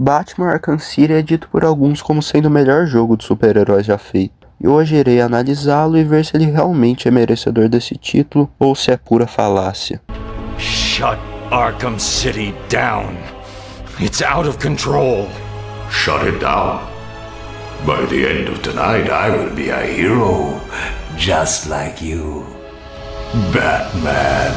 Batman Arkham City é dito por alguns como sendo o melhor jogo de super-heróis já feito. E hoje irei analisá-lo e ver se ele realmente é merecedor desse título ou se é pura falácia. Shut Arkham City down. It's out of control. Shut it down. By the end of tonight, I will be a hero, just like you, Batman.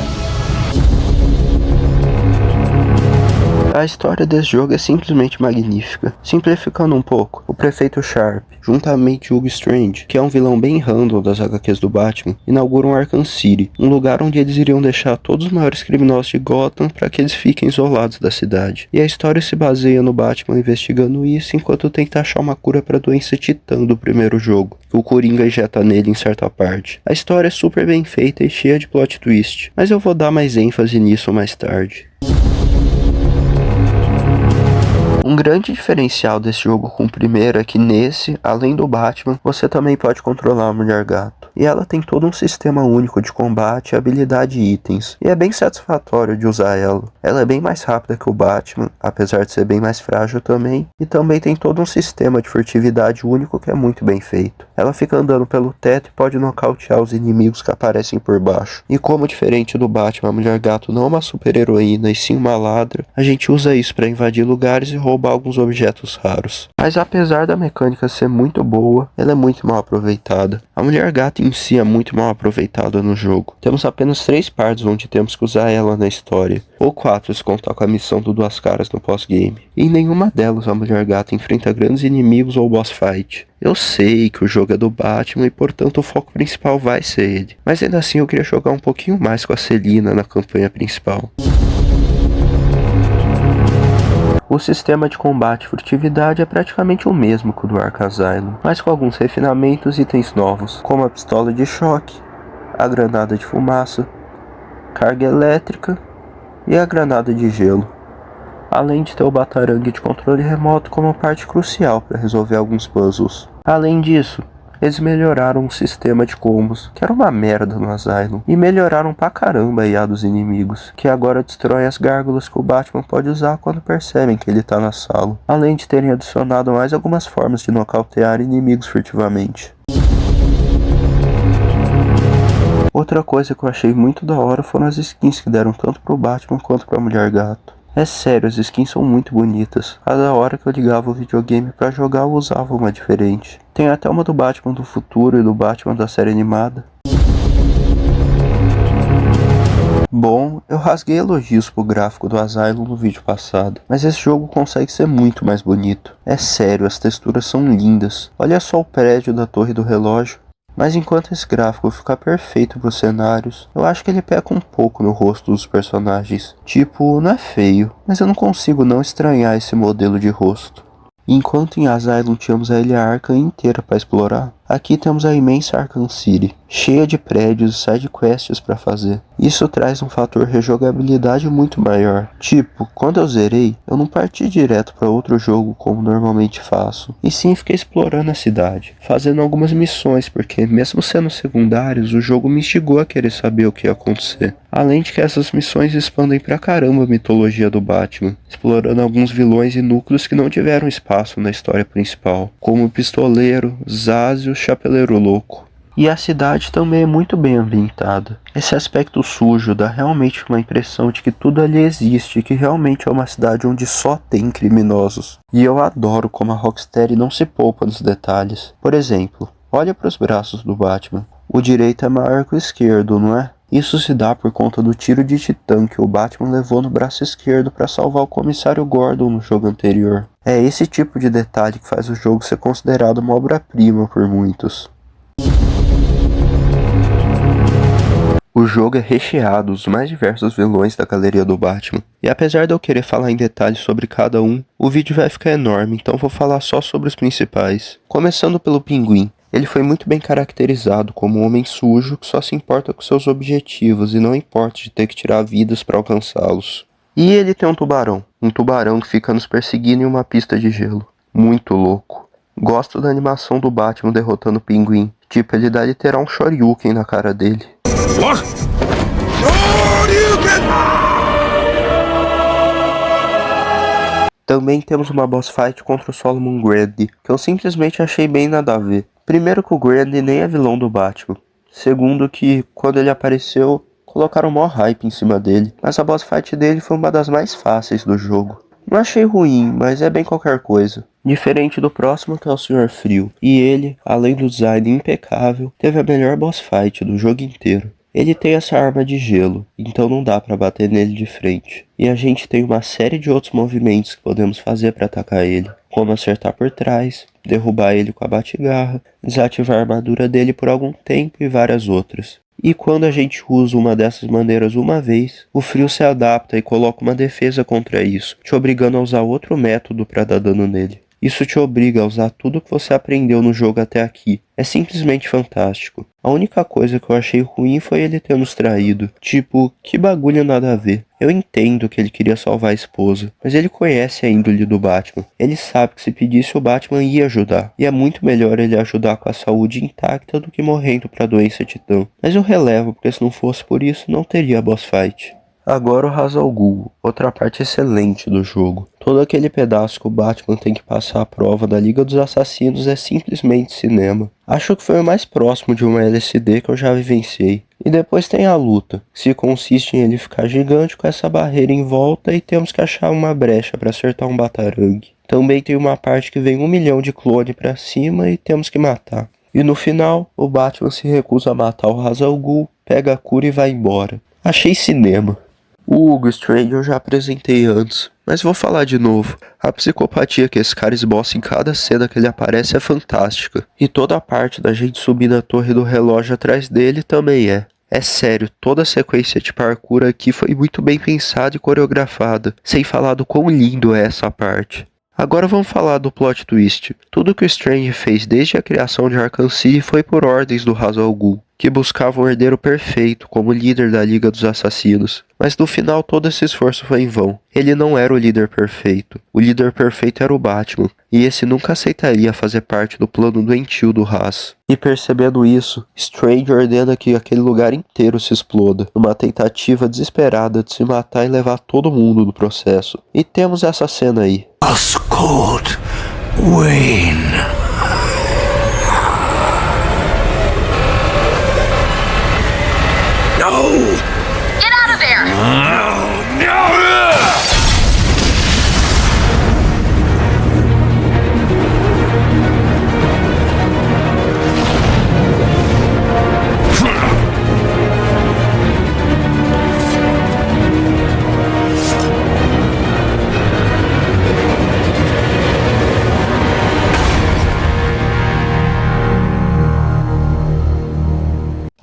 A história desse jogo é simplesmente magnífica. Simplificando um pouco, o prefeito Sharp, juntamente com Hugo Strange, que é um vilão bem random das HQs do Batman, inauguram Arkham City, um lugar onde eles iriam deixar todos os maiores criminosos de Gotham para que eles fiquem isolados da cidade. E a história se baseia no Batman investigando isso enquanto tenta achar uma cura para a doença Titã do primeiro jogo, que o Coringa injeta nele em certa parte. A história é super bem feita e cheia de plot twist, mas eu vou dar mais ênfase nisso mais tarde. Um grande diferencial desse jogo com o primeiro é que nesse, além do Batman, você também pode controlar a Mulher Gato. E ela tem todo um sistema único de combate, habilidade e itens. E é bem satisfatório de usar ela. Ela é bem mais rápida que o Batman, apesar de ser bem mais frágil também. E também tem todo um sistema de furtividade único que é muito bem feito. Ela fica andando pelo teto e pode nocautear os inimigos que aparecem por baixo. E como diferente do Batman, a Mulher Gato não é uma super heroína e sim uma ladra, a gente usa isso para invadir lugares e roubar alguns objetos raros. Mas apesar da mecânica ser muito boa, ela é muito mal aproveitada. A Mulher Gato em si é muito mal aproveitada no jogo. Temos apenas 3 partes onde temos que usar ela na história, ou 4 se contar com a missão do Duas Caras no pós-game. E em nenhuma delas a Mulher Gato enfrenta grandes inimigos ou boss fight. Eu sei que o jogo é do Batman e portanto o foco principal vai ser ele, mas ainda assim eu queria jogar um pouquinho mais com a Selina na campanha principal. O sistema de combate e furtividade é praticamente o mesmo que o do Arkham Asylum, mas com alguns refinamentos e itens novos, como a pistola de choque, a granada de fumaça, carga elétrica e a granada de gelo, além de ter o batarangue de controle remoto como parte crucial para resolver alguns puzzles. Além disso, eles melhoraram o sistema de combos, que era uma merda no Asylum, e melhoraram pra caramba a IA dos inimigos, que agora destrói as gárgulas que o Batman pode usar quando percebem que ele tá na sala, além de terem adicionado mais algumas formas de nocautear inimigos furtivamente. Outra coisa que eu achei muito da hora foram as skins que deram tanto pro Batman quanto pra Mulher Gato. É sério, as skins são muito bonitas. Cada hora que eu ligava o videogame pra jogar eu usava uma diferente. Tem até uma do Batman do futuro e do Batman da série animada. Bom, eu rasguei elogios pro gráfico do Asylum no vídeo passado, mas esse jogo consegue ser muito mais bonito. É sério, as texturas são lindas. Olha só o prédio da torre do relógio. Mas enquanto esse gráfico fica perfeito para os cenários, eu acho que ele peca um pouco no rosto dos personagens. Tipo, não é feio, mas eu não consigo não estranhar esse modelo de rosto. Enquanto em Asylum tínhamos a ilha Arkham inteira para explorar, aqui temos a imensa Arkham City, cheia de prédios e sidequests para fazer. Isso traz um fator rejogabilidade muito maior. Tipo, quando eu zerei, eu não parti direto para outro jogo como normalmente faço, e sim fiquei explorando a cidade, fazendo algumas missões, porque mesmo sendo secundários, o jogo me instigou a querer saber o que ia acontecer. Além de que essas missões expandem pra caramba a mitologia do Batman, explorando alguns vilões e núcleos que não tiveram espaço na história principal, como o Pistoleiro, Zaz e o Chapeleiro Louco. E a cidade também é muito bem ambientada. Esse aspecto sujo dá realmente uma impressão de que tudo ali existe e que realmente é uma cidade onde só tem criminosos. E eu adoro como a Rocksteady não se poupa nos detalhes. Por exemplo, olha para os braços do Batman. O direito é maior que o esquerdo, não é? Isso se dá por conta do tiro de titã que o Batman levou no braço esquerdo para salvar o comissário Gordon no jogo anterior. É esse tipo de detalhe que faz o jogo ser considerado uma obra-prima por muitos. O jogo é recheado dos mais diversos vilões da galeria do Batman, e apesar de eu querer falar em detalhes sobre cada um, o vídeo vai ficar enorme, então vou falar só sobre os principais. Começando pelo Pinguim. Ele foi muito bem caracterizado como um homem sujo que só se importa com seus objetivos e não importa de ter que tirar vidas para alcançá-los. E ele tem um tubarão que fica nos perseguindo em uma pista de gelo. Muito louco. Gosto da animação do Batman derrotando o Pinguim, tipo ele dá literal um shoryuken na cara dele. What? Também temos uma boss fight contra o Solomon Grundy, que eu simplesmente achei bem nada a ver. Primeiro que o Grundy nem é vilão do Batman. Segundo que, quando ele apareceu, colocaram maior hype em cima dele. Mas a boss fight dele foi uma das mais fáceis do jogo. Não achei ruim, mas é bem qualquer coisa. Diferente do próximo, que é o Sr. Frio. E ele, além do design impecável, teve a melhor boss fight do jogo inteiro. Ele tem essa arma de gelo, então não dá pra bater nele de frente. E a gente tem uma série de outros movimentos que podemos fazer pra atacar ele. Como acertar por trás, derrubar ele com a bate-garra, desativar a armadura dele por algum tempo e várias outras. E quando a gente usa uma dessas maneiras uma vez, o Frio se adapta e coloca uma defesa contra isso, te obrigando a usar outro método para dar dano nele. Isso te obriga a usar tudo que você aprendeu no jogo até aqui. É simplesmente fantástico. A única coisa que eu achei ruim foi ele ter nos traído. Tipo, que bagulho nada a ver. Eu entendo que ele queria salvar a esposa, mas ele conhece a índole do Batman. Ele sabe que se pedisse o Batman ia ajudar. E é muito melhor ele ajudar com a saúde intacta do que morrendo pra doença titã. Mas eu relevo, porque se não fosse por isso, não teria boss fight. Agora o Ra's al Ghul, outra parte excelente do jogo. Todo aquele pedaço que o Batman tem que passar a prova da Liga dos Assassinos é simplesmente cinema. Acho que foi o mais próximo de uma LSD que eu já vivenciei. E depois tem a luta, que se consiste em ele ficar gigante com essa barreira em volta e temos que achar uma brecha para acertar um batarangue. Também tem uma parte que vem 1 milhão de clone pra cima e temos que matar. E no final, o Batman se recusa a matar o Ra's al Ghul, pega a cura e vai embora. Achei cinema. O Hugo Strange eu já apresentei antes, mas vou falar de novo. A psicopatia que esse cara esboça em cada cena que ele aparece é fantástica. E toda a parte da gente subir na torre do relógio atrás dele também é. É sério, toda a sequência de parkour aqui foi muito bem pensada e coreografada, sem falar do quão lindo é essa parte. Agora vamos falar do plot twist. Tudo que o Strange fez desde a criação de Arkham City foi por ordens do Ra's al Ghul, que buscava um herdeiro perfeito como líder da Liga dos Assassinos. Mas no final todo esse esforço foi em vão. Ele não era o líder perfeito. O líder perfeito era o Batman, e esse nunca aceitaria fazer parte do plano doentio do Ra's. E percebendo isso, Strange ordena que aquele lugar inteiro se exploda, numa tentativa desesperada de se matar e levar todo mundo no processo. E temos essa cena aí. Osgood Wayne. No! Get out of there!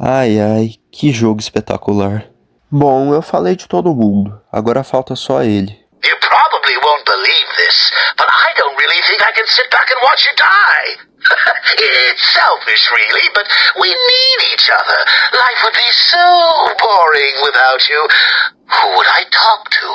Ai ai, que jogo espetacular. Bom, eu falei de todo mundo, agora falta só ele. You probably won't believe this, but I don't really think I can sit back and watch you die. It's selfish, really, but we need each other. Life would be so boring without you. Who would I talk to?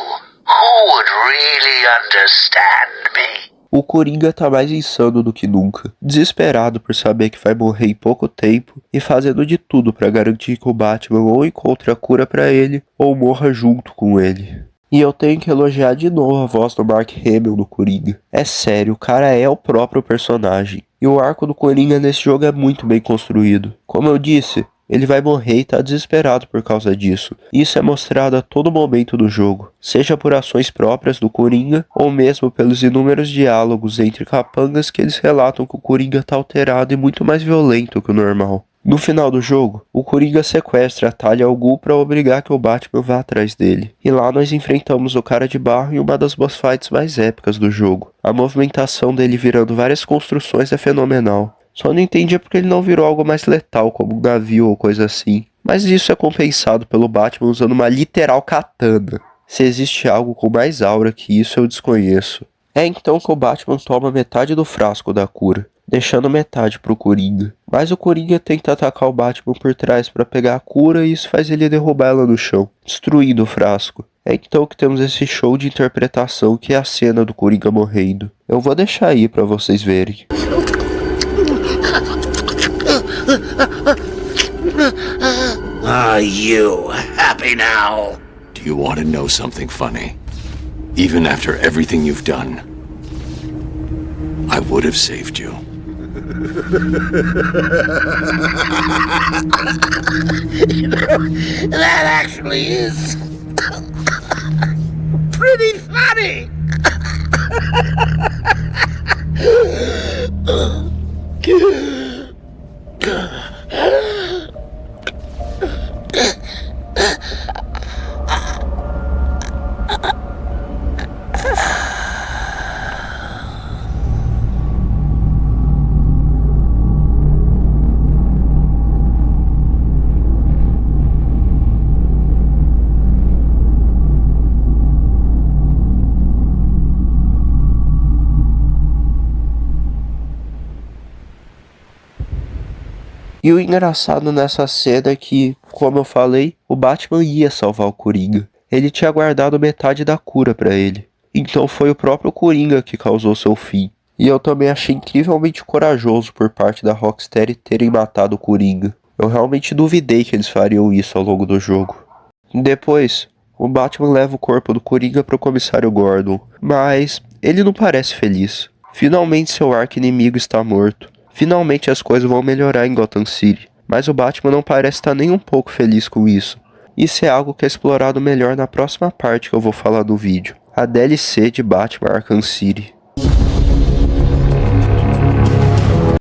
Who would really understand me? O Coringa tá mais insano do que nunca, desesperado por saber que vai morrer em pouco tempo e fazendo de tudo pra garantir que o Batman ou encontre a cura pra ele ou morra junto com ele. E eu tenho que elogiar de novo a voz do Mark Hamill no Coringa. É sério, o cara é o próprio personagem. E o arco do Coringa nesse jogo é muito bem construído. Como eu disse, ele vai morrer e tá desesperado por causa disso. Isso é mostrado a todo momento do jogo, seja por ações próprias do Coringa, ou mesmo pelos inúmeros diálogos entre capangas que eles relatam que o Coringa tá alterado e muito mais violento que o normal. No final do jogo, o Coringa sequestra a Talia al Ghul para obrigar que o Batman vá atrás dele. E lá nós enfrentamos o Cara de Barro em uma das boss fights mais épicas do jogo. A movimentação dele virando várias construções é fenomenal. Só não entendi porque ele não virou algo mais letal, como um navio ou coisa assim. Mas isso é compensado pelo Batman usando uma literal katana. Se existe algo com mais aura que isso, eu desconheço. É então que o Batman toma metade do frasco da cura, deixando metade pro Coringa. Mas o Coringa tenta atacar o Batman por trás para pegar a cura e isso faz ele derrubar ela no chão, destruindo o frasco. É então que temos esse show de interpretação que é a cena do Coringa morrendo. Eu vou deixar aí para vocês verem. Are you happy now? Do you want to know something funny? Even after everything you've done, I would have saved you. That actually is pretty funny. E o engraçado nessa cena é que, como eu falei, o Batman ia salvar o Coringa. Ele tinha guardado metade da cura pra ele. Então foi o próprio Coringa que causou seu fim. E eu também achei incrivelmente corajoso por parte da Rocksteady terem matado o Coringa. Eu realmente duvidei que eles fariam isso ao longo do jogo. Depois, o Batman leva o corpo do Coringa pro comissário Gordon, mas ele não parece feliz. Finalmente seu arqui-inimigo está morto. Finalmente as coisas vão melhorar em Gotham City, mas o Batman não parece estar nem um pouco feliz com isso. Isso é algo que é explorado melhor na próxima parte que eu vou falar do vídeo, a DLC de Batman Arkham City.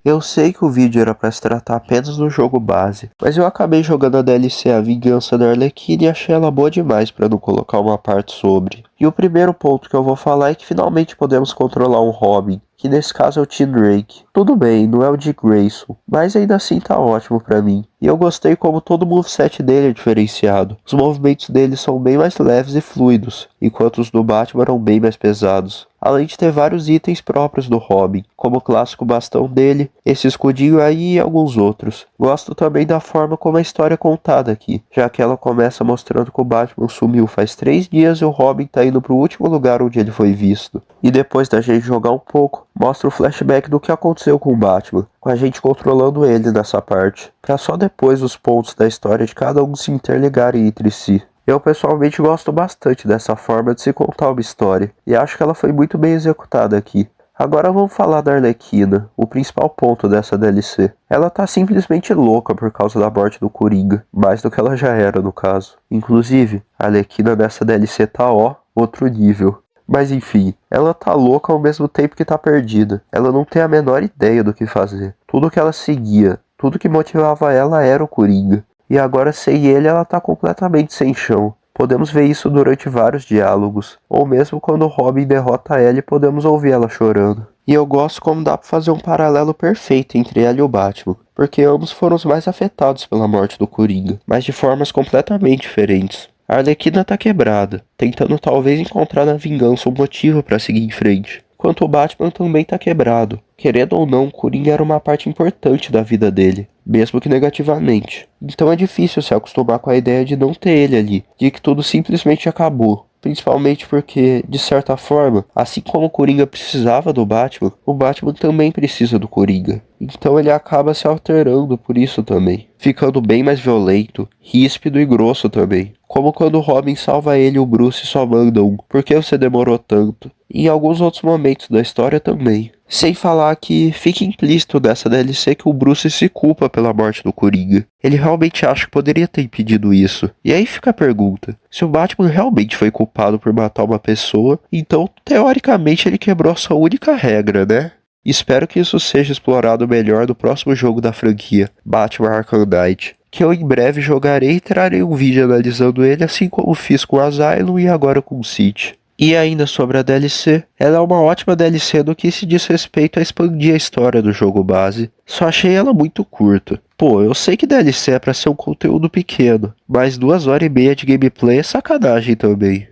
Eu sei que o vídeo era para se tratar apenas do jogo base, mas eu acabei jogando a DLC A Vingança da Arlequina e achei ela boa demais para não colocar uma parte sobre. E o primeiro ponto que eu vou falar é que finalmente podemos controlar um Robin, que nesse caso é o Tim Drake. Tudo bem, não é o Dick Grayson, mas ainda assim tá ótimo pra mim. E eu gostei como todo o moveset dele é diferenciado. Os movimentos dele são bem mais leves e fluidos, enquanto os do Batman eram bem mais pesados. Além de ter vários itens próprios do Robin, como o clássico bastão dele, esse escudinho aí e alguns outros. Gosto também da forma como a história é contada aqui, já que ela começa mostrando que o Batman sumiu faz 3 dias e o Robin tá indo pro último lugar onde ele foi visto. E depois da gente jogar um pouco, mostra o flashback do que aconteceu com o Batman, com a gente controlando ele nessa parte, pra só depois os pontos da história de cada um se interligarem entre si. Eu pessoalmente gosto bastante dessa forma de se contar uma história, e acho que ela foi muito bem executada aqui. Agora vamos falar da Arlequina, o principal ponto dessa DLC. Ela tá simplesmente louca por causa da morte do Coringa, mais do que ela já era no caso. Inclusive, a Arlequina dessa DLC tá outro nível. Mas enfim, ela tá louca ao mesmo tempo que tá perdida. Ela não tem a menor ideia do que fazer. Tudo que ela seguia, tudo que motivava ela era o Coringa. E agora sem ele ela tá completamente sem chão. Podemos ver isso durante vários diálogos, ou mesmo quando o Robin derrota ela e podemos ouvir ela chorando. E eu gosto como dá pra fazer um paralelo perfeito entre ela e o Batman, porque ambos foram os mais afetados pela morte do Coringa, mas de formas completamente diferentes. A Arlequina tá quebrada, tentando talvez encontrar na vingança um motivo pra seguir em frente, enquanto o Batman também tá quebrado. Querendo ou não, Coringa era uma parte importante da vida dele, mesmo que negativamente. Então é difícil se acostumar com a ideia de não ter ele ali, de que tudo simplesmente acabou. Principalmente porque, de certa forma, assim como o Coringa precisava do Batman, o Batman também precisa do Coringa. Então ele acaba se alterando por isso também, ficando bem mais violento, ríspido e grosso também. Como quando o Robin salva ele e o Bruce só mandam "Por que você demorou tanto?" E em alguns outros momentos da história também. Sem falar que fica implícito dessa DLC que o Bruce se culpa pela morte do Coringa. Ele realmente acha que poderia ter impedido isso. E aí fica a pergunta, se o Batman realmente foi culpado por matar uma pessoa, então teoricamente ele quebrou a sua única regra, né? Espero que isso seja explorado melhor no próximo jogo da franquia, Batman Arkham Knight, que eu em breve jogarei e trarei um vídeo analisando ele, assim como fiz com o Asylum e agora com o City. E ainda sobre a DLC, ela é uma ótima DLC no que se diz respeito a expandir a história do jogo base, só achei ela muito curta. Pô, eu sei que DLC é pra ser um conteúdo pequeno, mas 2h30 de gameplay é sacanagem também.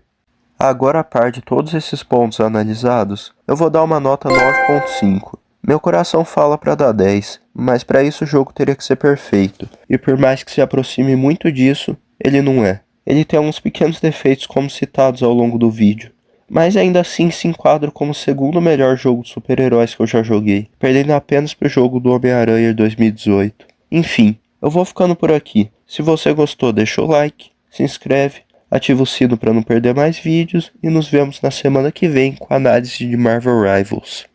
Agora, a par de todos esses pontos analisados, eu vou dar uma nota 9.5. Meu coração fala pra dar 10, mas pra isso o jogo teria que ser perfeito, e por mais que se aproxime muito disso, ele não é. Ele tem alguns pequenos defeitos como citados ao longo do vídeo, mas ainda assim se enquadra como o segundo melhor jogo de super-heróis que eu já joguei, perdendo apenas pro jogo do Homem-Aranha de 2018. Enfim, eu vou ficando por aqui. Se você gostou, deixa o like, se inscreve, ativa o sino para não perder mais vídeos e nos vemos na semana que vem com a análise de Marvel Rivals.